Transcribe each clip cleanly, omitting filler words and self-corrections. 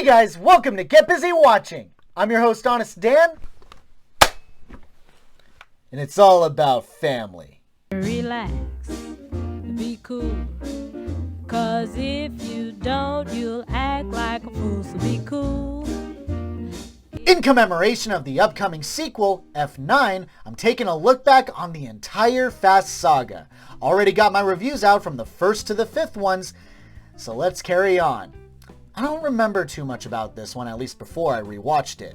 Hey guys, welcome to Get Busy Watching. I'm your host, Honest Dan, and it's all about family. Relax, be cool, cause if you don't, you'll act like a fool, so be cool. In commemoration of the upcoming sequel, F9, I'm taking a look back on the entire Fast saga. Already got my reviews out from the first to the fifth ones, so let's carry on. I don't remember too much about this one, at least before I rewatched it.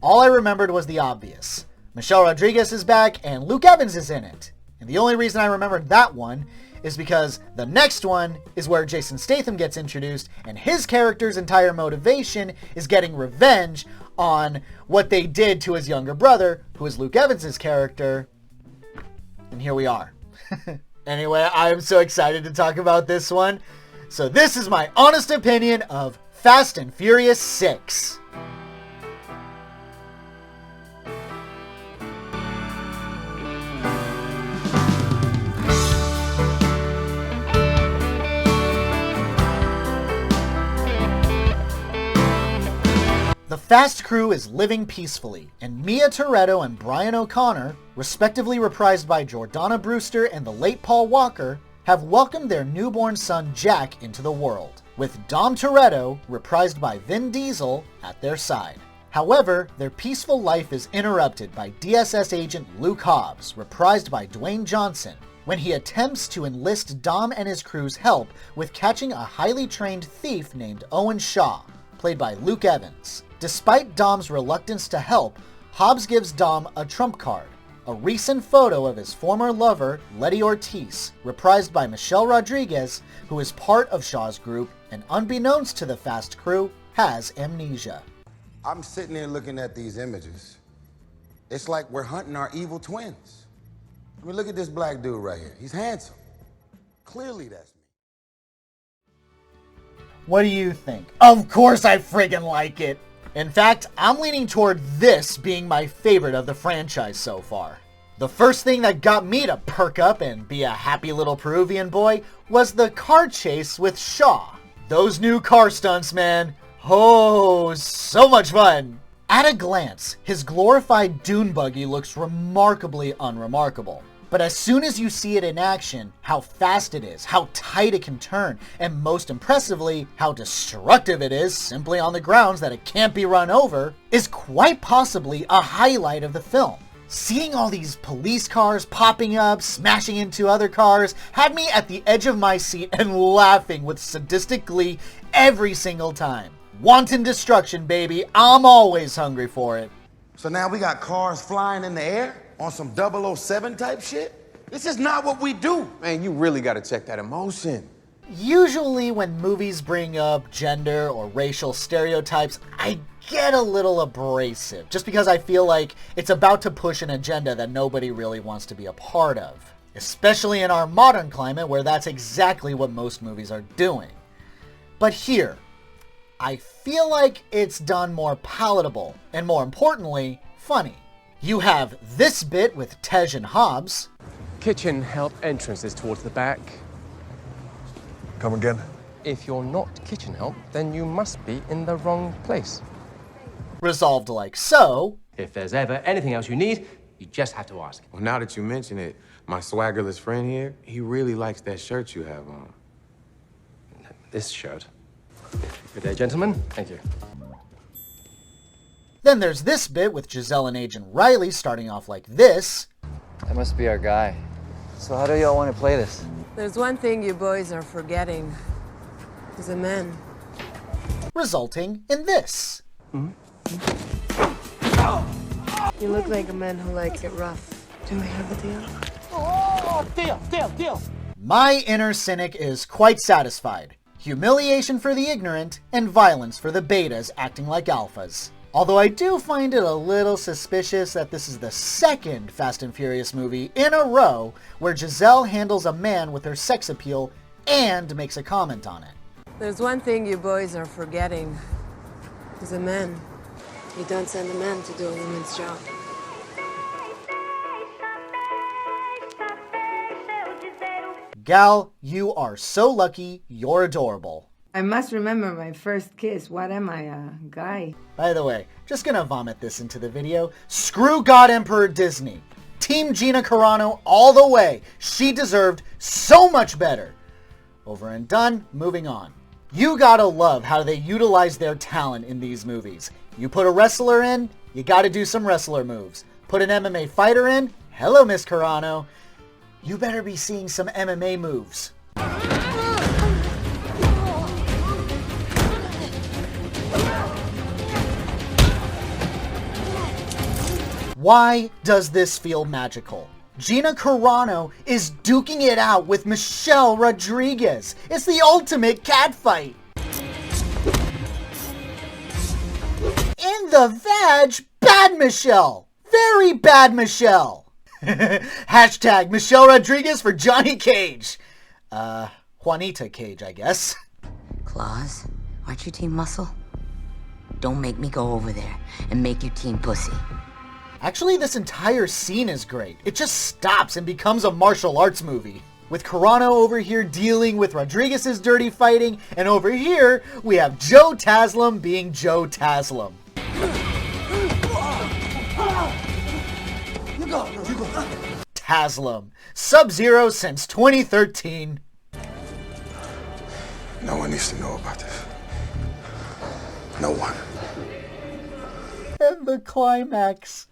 All I remembered was the obvious. Michelle Rodriguez is back and Luke Evans is in it. And the only reason I remembered that one is because the next one is where Jason Statham gets introduced and his character's entire motivation is getting revenge on what they did to his younger brother, who is Luke Evans' character. And here we are. Anyway, I am so excited to talk about this one. So this is my honest opinion of Fast and Furious 6. The Fast crew is living peacefully, and Mia Toretto and Brian O'Connor, respectively reprised by Jordana Brewster and the late Paul Walker, have welcomed their newborn son Jack into the world, with Dom Toretto, reprised by Vin Diesel, at their side. However, their peaceful life is interrupted by DSS agent Luke Hobbs, reprised by Dwayne Johnson, when he attempts to enlist Dom and his crew's help with catching a highly trained thief named Owen Shaw, played by Luke Evans. Despite Dom's reluctance to help, Hobbs gives Dom a trump card, a recent photo of his former lover, Letty Ortiz, reprised by Michelle Rodriguez, who is part of Shaw's group and, unbeknownst to the Fast crew, has amnesia. I'm sitting here looking at these images. It's like we're hunting our evil twins. I mean, look at this black dude right here. He's handsome. Clearly that's me. What do you think? Of course I friggin' like it! In fact, I'm leaning toward this being my favorite of the franchise so far. The first thing that got me to perk up and be a happy little Peruvian boy was the car chase with Shaw. Those new car stunts, man. Oh, so much fun. At a glance, his glorified dune buggy looks remarkably unremarkable. But as soon as you see it in action, how fast it is, how tight it can turn, and most impressively, how destructive it is simply on the grounds that it can't be run over, is quite possibly a highlight of the film. Seeing all these police cars popping up, smashing into other cars, had me at the edge of my seat and laughing with sadistic glee every single time. Wanton destruction, baby. I'm always hungry for it. So now we got cars flying in the air on some 007 type shit? This is not what we do. Man, you really gotta check that emotion. Usually when movies bring up gender or racial stereotypes, I get a little abrasive, just because I feel like it's about to push an agenda that nobody really wants to be a part of. Especially in our modern climate where that's exactly what most movies are doing. But here, I feel like it's done more palatable, and more importantly, funny. You have this bit with Tej and Hobbs. Kitchen help entrance is towards the back. Come again? If you're not kitchen help, then you must be in the wrong place. Resolved like so. If there's ever anything else you need, you just have to ask. Well, now that you mention it, my swaggerless friend here, he really likes that shirt you have on. This shirt. Good day, gentlemen. Thank you. Then there's this bit with Giselle and Agent Riley starting off like this. That must be our guy. So how do y'all want to play this? There's one thing you boys are forgetting. He's a man. Resulting in this. You look like a man who likes it rough. Do we have a deal? My inner cynic is quite satisfied. Humiliation for the ignorant and violence for the betas acting like alphas. Although I do find it a little suspicious that this is the second Fast and Furious movie in a row where Giselle handles a man with her sex appeal and makes a comment on it. There's one thing you boys are forgetting. He's a man. You don't send a man to do a woman's job. Gal, you are so lucky, you're adorable. I must remember my first kiss. What am I, a guy? By the way, just gonna vomit this into the video. Screw God Emperor Disney. Team Gina Carano all the way. She deserved so much better. Over and done, moving on. You gotta love how they utilize their talent in these movies. You put a wrestler in, you gotta do some wrestler moves. Put an MMA fighter in, hello Miss Carano. You better be seeing some MMA moves. Why does this feel magical? Gina Carano is duking it out with Michelle Rodriguez. It's the ultimate catfight. In the vag, bad Michelle. Very bad Michelle. Hashtag Michelle Rodriguez for Johnny Cage. Juanita Cage, I guess. Claws, aren't you Team Muscle? Don't make me go over there and make you Team Pussy. Actually, this entire scene is great. It just stops and becomes a martial arts movie. With Carano over here dealing with Rodriguez's dirty fighting, and over here, we have Joe Taslim being Joe Taslim. Taslim. Sub-Zero since 2013. No one needs to know about this. No one. And the climax.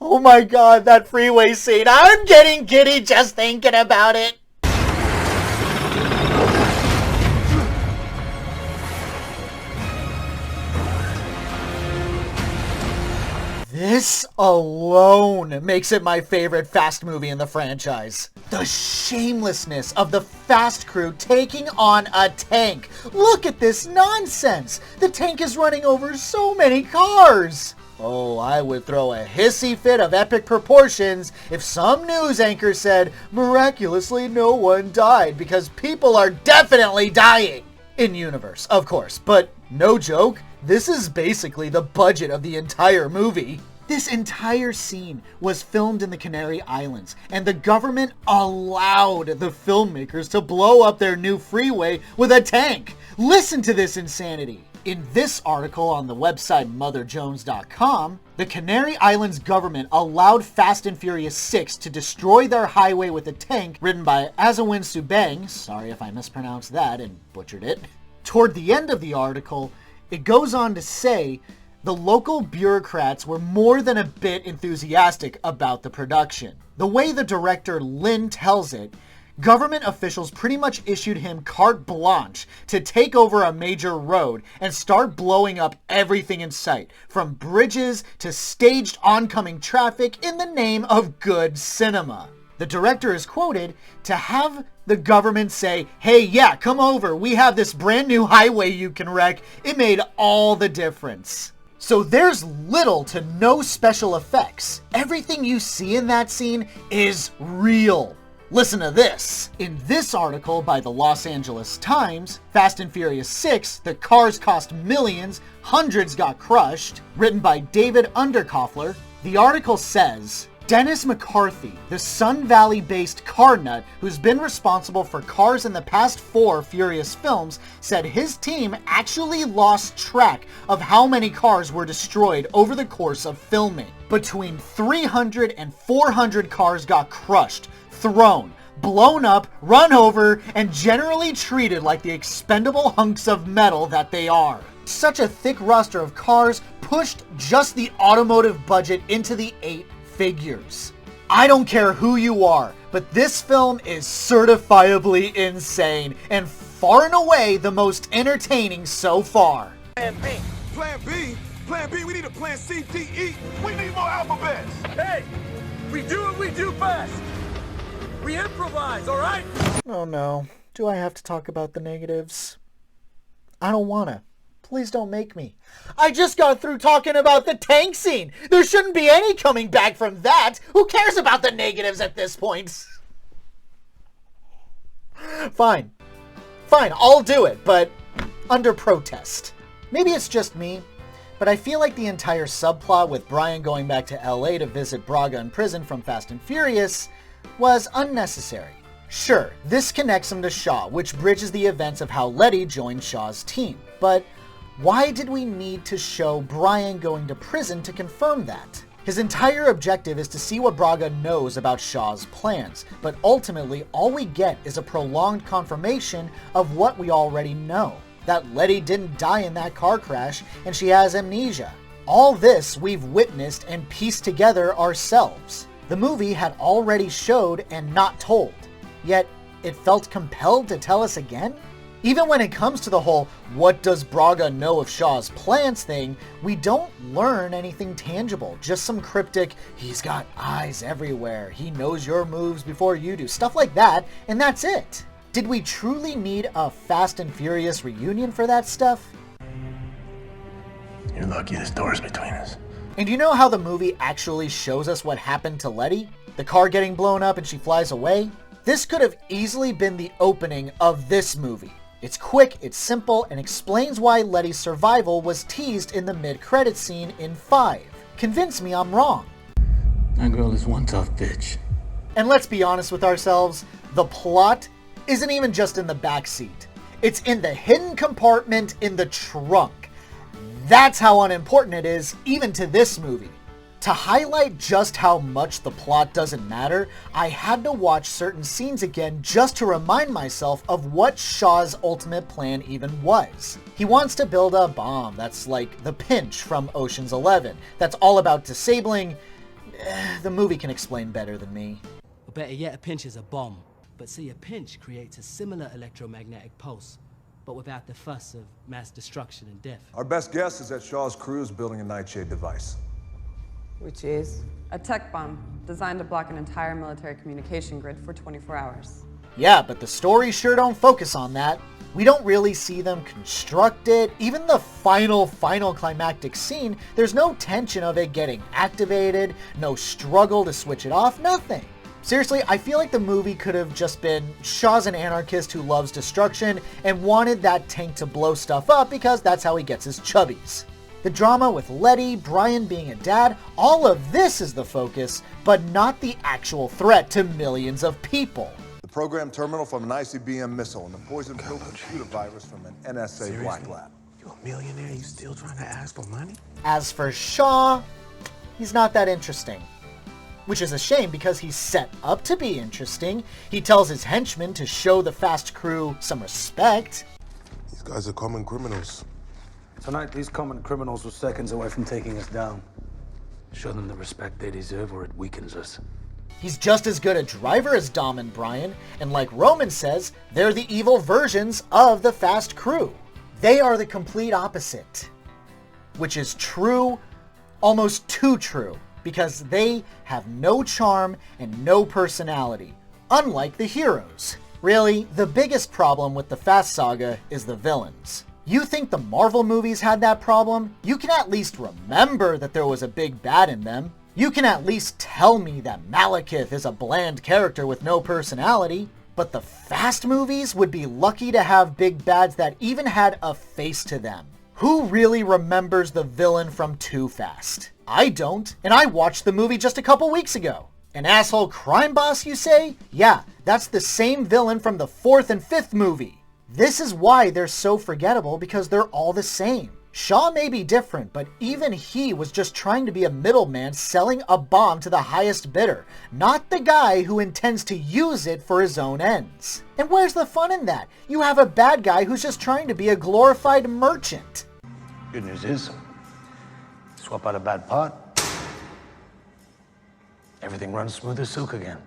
Oh my god, that freeway scene. I'm getting giddy just thinking about it. This alone makes it my favorite Fast movie in the franchise. The shamelessness of the Fast crew taking on a tank. Look at this nonsense. The tank is running over so many cars. Oh, I would throw a hissy fit of epic proportions if some news anchor said, miraculously no one died, because people are definitely dying. In universe, of course, but no joke, this is basically the budget of the entire movie. This entire scene was filmed in the Canary Islands, and the government allowed the filmmakers to blow up their new freeway with a tank. Listen to this insanity. In this article on the website motherjones.com, the Canary Islands government allowed Fast and Furious 6 to destroy their highway with a tank, written by Azawin Subang, sorry if I mispronounced that and butchered it. Toward the end of the article, it goes on to say the local bureaucrats were more than a bit enthusiastic about the production. The way the director Lin tells it, government officials pretty much issued him carte blanche to take over a major road and start blowing up everything in sight, from bridges to staged oncoming traffic in the name of good cinema. The director is quoted to have the government say, hey, yeah, come over. We have this brand new highway you can wreck. It made all the difference. So there's little to no special effects. Everything you see in that scene is real. Listen to this. In this article by the Los Angeles Times, Fast and Furious 6, the cars cost millions, hundreds got crushed, written by David Underkoffler, the article says, Dennis McCarthy, the Sun Valley-based car nut who's been responsible for cars in the past 4 Furious films, said his team actually lost track of how many cars were destroyed over the course of filming. Between 300 and 400 cars got crushed, thrown, blown up, run over, and generally treated like the expendable hunks of metal that they are. Such a thick roster of cars pushed just the automotive budget into the 8 figures. I don't care who you are, but this film is certifiably insane and far and away the most entertaining so far. Plan B? Plan B? Plan B? We need a plan C, D, E. We need more alphabets. Hey, we do what we do best. We improvise, all right? Oh no. Do I have to talk about the negatives? I don't wanna. Please don't make me. I just got through talking about the tank scene. There shouldn't be any coming back from that. Who cares about the negatives at this point? Fine. Fine, I'll do it, but under protest. Maybe it's just me, but I feel like the entire subplot with Brian going back to LA to visit Braga in prison from Fast and Furious was unnecessary. Sure, this connects him to Shaw, which bridges the events of how Letty joined Shaw's team, but why did we need to show Brian going to prison to confirm that? His entire objective is to see what Braga knows about Shaw's plans, but ultimately all we get is a prolonged confirmation of what we already know, that Letty didn't die in that car crash and she has amnesia. All this we've witnessed and pieced together ourselves. The movie had already showed and not told, yet it felt compelled to tell us again? Even when it comes to the whole what does Braga know of Shaw's plans thing, we don't learn anything tangible, just some cryptic, he's got eyes everywhere, he knows your moves before you do, stuff like that, and that's it. Did we truly need a Fast and Furious reunion for that stuff? You're lucky this door's between us. And you know how the movie actually shows us what happened to Letty? The car getting blown up and she flies away? This could have easily been the opening of this movie. It's quick, it's simple, and explains why Letty's survival was teased in the mid-credits scene in 5. Convince me I'm wrong. That girl is one tough bitch. And let's be honest with ourselves, the plot isn't even just in the backseat. It's in the hidden compartment in the trunk. That's how unimportant it is, even to this movie. To highlight just how much the plot doesn't matter, I had to watch certain scenes again just to remind myself of what Shaw's ultimate plan even was. He wants to build a bomb that's like the Pinch from Ocean's 11, that's all about disabling... The movie can explain better than me. Or better yet, a pinch is a bomb. But see, a pinch creates a similar electromagnetic pulse, but without the fuss of mass destruction and death. Our best guess is that Shaw's crew is building a Nightshade device. Which is? A tech bomb designed to block an entire military communication grid for 24 hours. Yeah, but the stories sure don't focus on that. We don't really see them construct it. Even the final climactic scene, there's no tension of it getting activated, no struggle to switch it off, nothing. Seriously, I feel like the movie could have just been Shaw's an anarchist who loves destruction and wanted that tank to blow stuff up because that's how he gets his chubbies. The drama with Letty, Brian being a dad, all of this is the focus, but not the actual threat to millions of people. The program terminal from an ICBM missile and the poison-filled computer virus from an NSA black lab. You a millionaire? You still trying to ask for money? As for Shaw, he's not that interesting. Which is a shame because he's set up to be interesting. He tells his henchmen to show the Fast crew some respect. These guys are common criminals. Tonight, these common criminals were seconds away from taking us down. Show them the respect they deserve or it weakens us. He's just as good a driver as Dom and Brian, and like Roman says, they're the evil versions of the Fast crew. They are the complete opposite. Which is true, almost too true, because they have no charm and no personality, unlike the heroes. Really, the biggest problem with the Fast saga is the villains. You think the Marvel movies had that problem? You can at least remember that there was a big bad in them. You can at least tell me that Malekith is a bland character with no personality. But the Fast movies would be lucky to have big bads that even had a face to them. Who really remembers the villain from Too Fast? I don't, and I watched the movie just a couple weeks ago. An asshole crime boss, you say? Yeah, that's the same villain from the 4th and 5th movie. This is why they're so forgettable, because they're all the same. Shaw may be different, but even he was just trying to be a middleman selling a bomb to the highest bidder, not the guy who intends to use it for his own ends. And where's the fun in that? You have a bad guy who's just trying to be a glorified merchant. Good news is, swap out a bad pot, everything runs smooth as silk again.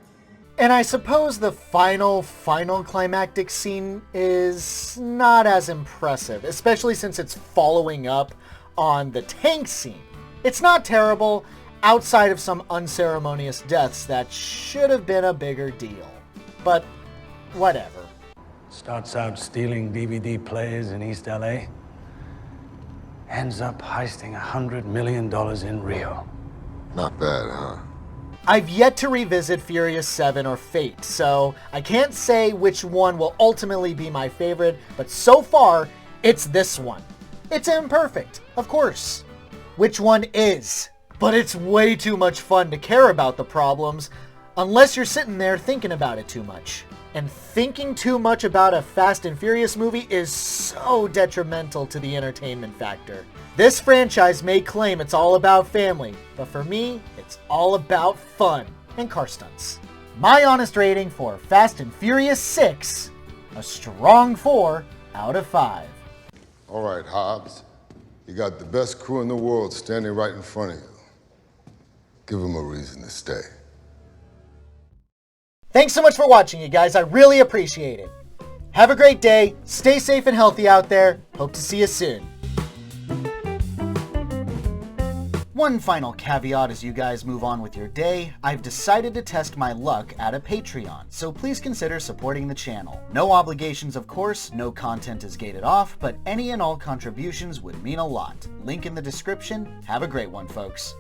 And I suppose the final climactic scene is not as impressive, especially since it's following up on the tank scene. It's not terrible, outside of some unceremonious deaths that should have been a bigger deal. But whatever. Starts out stealing DVD players in East LA, ends up heisting $100 million in Rio. Not bad, huh? I've yet to revisit Furious 7 or Fate, so I can't say which one will ultimately be my favorite, but so far, it's this one. It's imperfect, of course. Which one is? But it's way too much fun to care about the problems, unless you're sitting there thinking about it too much. And thinking too much about a Fast and Furious movie is so detrimental to the entertainment factor. This franchise may claim it's all about family, but for me, it's all about fun and car stunts. My honest rating for Fast and Furious 6, a strong 4 out of 5. All right, Hobbs. You got the best crew in the world standing right in front of you. Give them a reason to stay. Thanks so much for watching, you guys. I really appreciate it. Have a great day. Stay safe and healthy out there. Hope to see you soon. One final caveat as you guys move on with your day, I've decided to test my luck at a Patreon, so please consider supporting the channel. No obligations, of course, no content is gated off, but any and all contributions would mean a lot. Link in the description. Have a great one, folks.